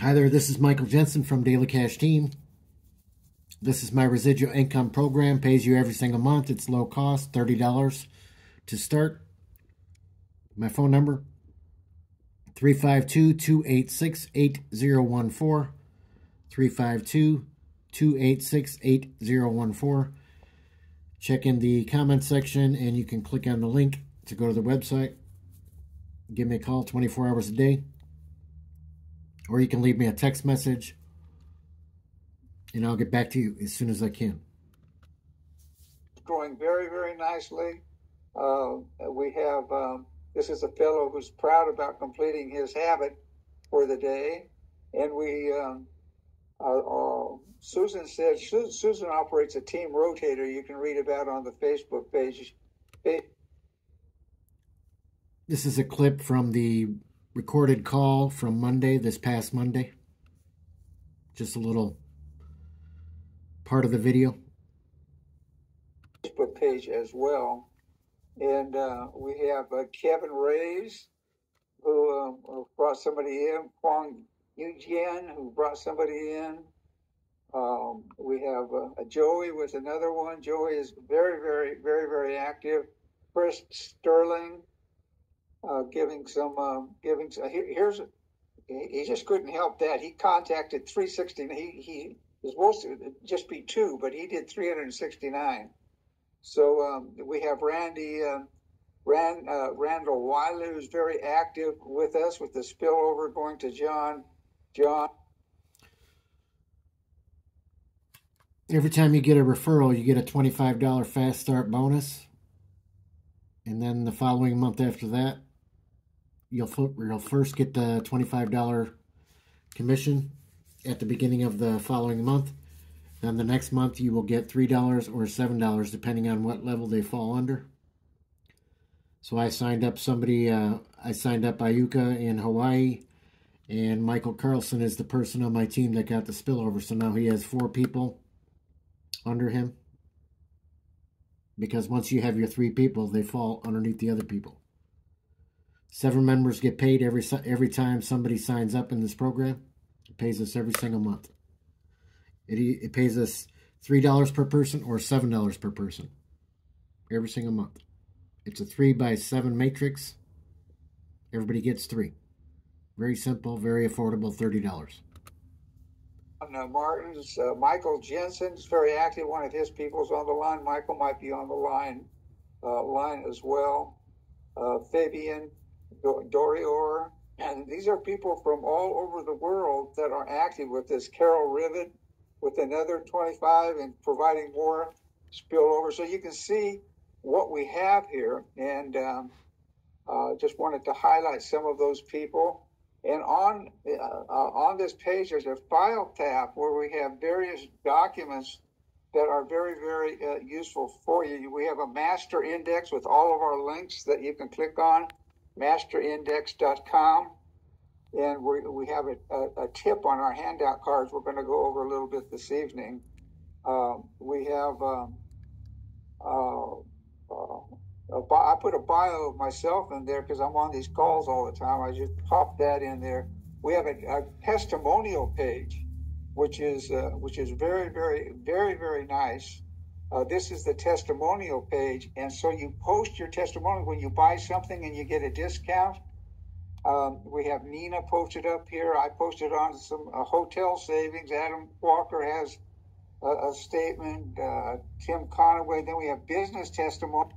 Hi there, this is Michael Jensen from Daily Cash Team. This is my residual income program. Pays you every single month. It's low cost, $30 to start. My phone number, 352-286-8014. 352-286-8014. Check in the comment section and you can click on the link to go to the website. Give me a call 24 hours a day. Or you can leave me a text message and I'll get back to you as soon as I can. Growing very, very nicely. We have, this is a fellow who's proud about completing his habit for the day. And Susan said, Susan operates a team rotator you can read about on the Facebook page. This is a clip from the recorded call from Monday, this past Monday. Just a little part of the video. Facebook page as well. And we have Kevin Reyes, who brought somebody in, Kwang Yujian, who brought somebody in. We have Joey with another one. Joey is very, very, very, very active. Chris Sterling, he just couldn't help that. He contacted 369. He was supposed to just be 2, but he did 369. So we have Randall Wiley, who's very active with us with the spillover going to John. Every time you get a referral, you get a $25 fast start bonus. And then the following month after that, you'll first get the $25 commission at the beginning of the following month. Then the next month you will get $3 or $7 depending on what level they fall under. So I signed up Ayuka in Hawaii, and Michael Carlson is the person on my team that got the spillover. So now he has 4 people under him. Because once you have your 3 people, they fall underneath the other people. 7 members get paid every time somebody signs up in this program. It pays us every single month. It pays us $3 per person or $7 per person every single month. It's a 3x7 matrix. Everybody gets 3. Very simple, very affordable, $30. Martin's Michael Jensen is very active. One of his people's on the line. Michael might be on the line as well. Fabian Dorior, and these are people from all over the world that are active with this. Carol Rivet with another 25 and providing more spillover. So you can see what we have here, and just wanted to highlight some of those people. And on this page, there's a file tab where we have various documents that are very, very useful for you. We have a master index with all of our links that you can click on, masterindex.com. And we have a tip on our handout cards we're going to go over a little bit this evening. We have I put a bio of myself in there because I'm on these calls all the time. I just popped that in there. We have a testimonial page, which is very, very, very, very nice. This is the testimonial page, and so you post your testimonial when you buy something and you get a discount. We have Nina posted up here. I posted on some hotel savings. Adam Walker has a statement. Tim Conaway. Then we have business testimony.